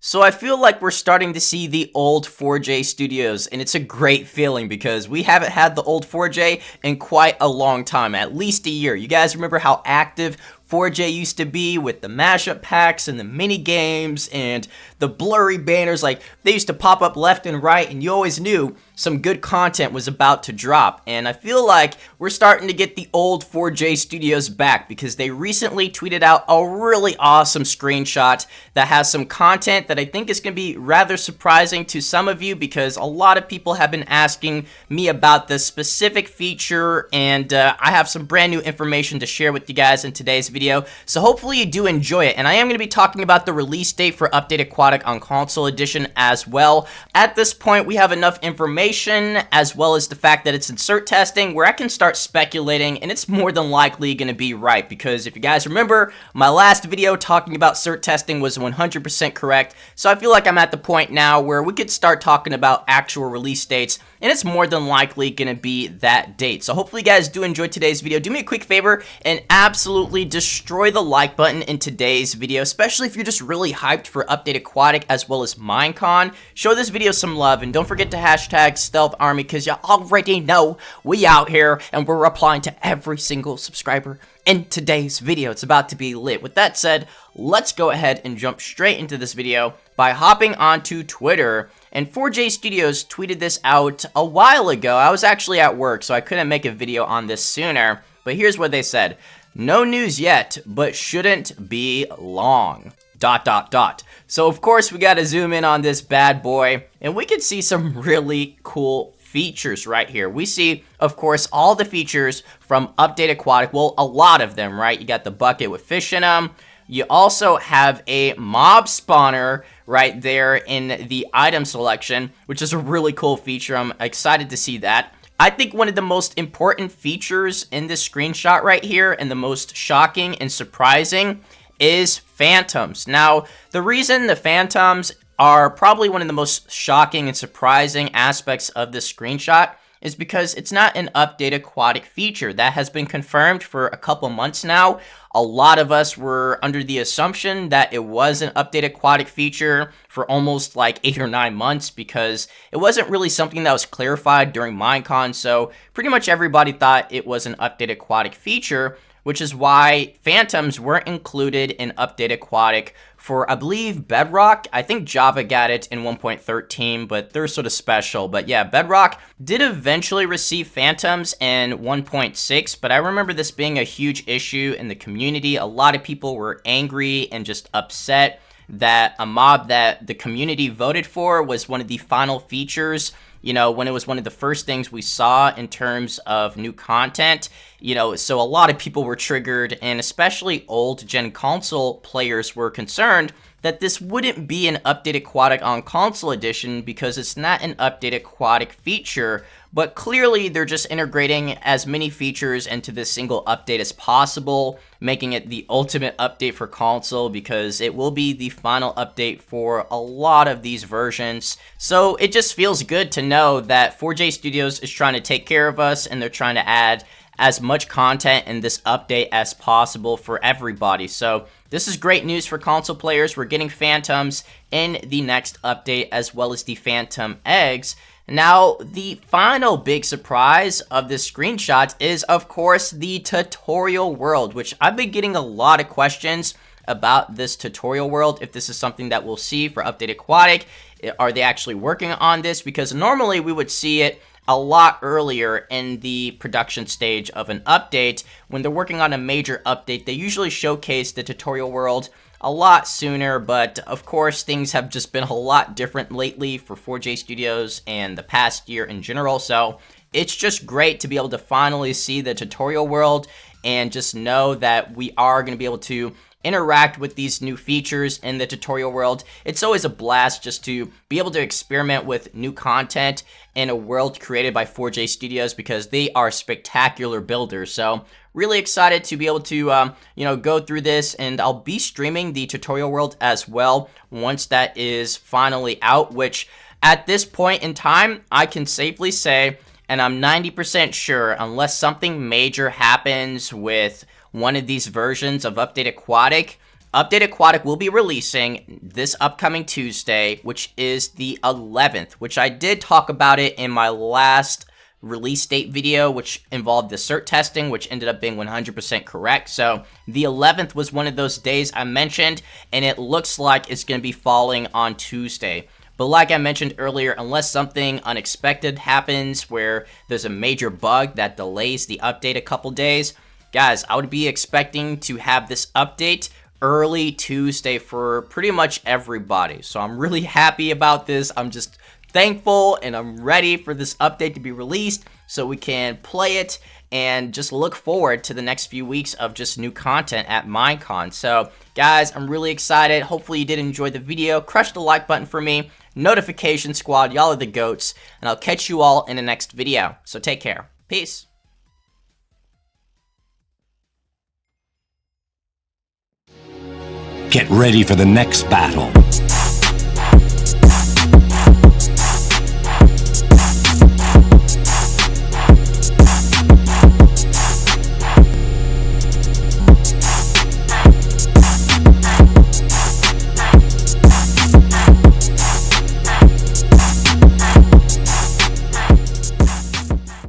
So I feel like we're starting to see the old 4J studios, and it's a great feeling because we haven't had the old 4J in quite a long time, at least a year. You guys remember how active 4J used to be with the mashup packs and the mini games and the blurry banners? Like, they used to pop up left and right, and you always knew some good content was about to drop. And I feel like we're starting to get the old 4J studios back because they recently tweeted out a really awesome screenshot that has some content that I think is going to be rather surprising to some of you, because a lot of people have been asking me about this specific feature, and I have some brand new information to share with you guys in today's video. So hopefully you do enjoy it. And I am going to be talking about the release date for Update Aquatic on Console Edition as well. At this point, we have enough information, as well as the fact that it's insert testing, where I can start speculating, and it's more than likely going to be right, because if you guys remember, my last video talking about cert testing was 100% correct. So I feel like I'm at the point now where we could start talking about actual release dates, and it's more than likely going to be that date. So hopefully you guys do enjoy today's video. Do me a quick favor and absolutely destroy the like button in today's video, especially if you're just really hyped for Update Aquatic as well as Minecon. Show this video some love, and don't forget to hashtag Stealth Army, because you already know we out here and we're replying to every single subscriber in today's video. It's about to be lit. With that said, let's go ahead and jump straight into this video by hopping onto Twitter. And 4J Studios tweeted this out a while ago. I was actually at work, so I couldn't make a video on this sooner, but here's what they said. No news yet, but shouldn't be long. ... So of course we gotta zoom in on this bad boy, and we can see some really cool features right here. We see, of course, all the features from Update Aquatic. Well, a lot of them, right? You got the bucket with fish in them. You also have a mob spawner right there in the item selection, which is a really cool feature. I'm excited to see that. I think one of the most important features in this screenshot right here, and the most shocking and surprising, is phantoms. Now, the reason the phantoms are probably one of the most shocking and surprising aspects of this screenshot is because it's not an Update Aquatic feature. That has been confirmed for a couple months now. A lot of us were under the assumption that it was an Update Aquatic feature for almost like 8 or 9 months, because it wasn't really something that was clarified during Minecon, so pretty much everybody thought it was an Update Aquatic feature, which is why phantoms weren't included in Update Aquatic for, I believe, Bedrock. I think Java got it in 1.13, but they're sort of special. But yeah, Bedrock did eventually receive phantoms in 1.6, but I remember this being a huge issue in the community. A lot of people were angry and just upset that a mob that the community voted for was one of the final features, you know, when it was one of the first things we saw in terms of new content, you know, so a lot of people were triggered, and especially old gen console players were concerned that this wouldn't be an Update Aquatic on Console Edition because it's not an Update Aquatic feature. But clearly they're just integrating as many features into this single update as possible, making it the ultimate update for console, because it will be the final update for a lot of these versions. So it just feels good to know that 4J Studios is trying to take care of us, and they're trying to add as much content in this update as possible for everybody. So this is great news for console players. We're getting phantoms in the next update, as well as the phantom eggs. Now, the final big surprise of this screenshot is, of course, the tutorial world, which I've been getting a lot of questions about this tutorial world, if this is something that we'll see for Update Aquatic. Are they actually working on this? Because normally we would see it a lot earlier in the production stage of an update. When they're working on a major update, they usually showcase the tutorial world a lot sooner, but of course things have just been a lot different lately for 4J Studios and the past year in general, so it's just great to be able to finally see the tutorial world and just know that we are going to be able to interact with these new features in the tutorial world. It's always a blast just to be able to experiment with new content in a world created by 4J Studios, because they are spectacular builders. So really excited to be able to go through this, and I'll be streaming the tutorial world as well once that is finally out, which at this point in time I can safely say, and I'm 90% sure, unless something major happens with one of these versions of Update Aquatic, Updated Aquatic will be releasing this upcoming Tuesday, which is the 11th, which I did talk about it in my last release date video, which involved the cert testing, which ended up being 100% correct. So the 11th was one of those days I mentioned, and it looks like it's going to be falling on Tuesday. But like I mentioned earlier, unless something unexpected happens where there's a major bug that delays the update a couple days, guys, I would be expecting to have this update early Tuesday for pretty much everybody. So I'm really happy about this. I'm just thankful and I'm ready for this update to be released so we can play it and just look forward to the next few weeks of just new content at Minecon. So guys, I'm really excited. Hopefully you did enjoy the video. Crush the like button for me. Notification squad, y'all are the goats, and I'll catch you all in the next video. So take care. Peace. Get ready for the next battle.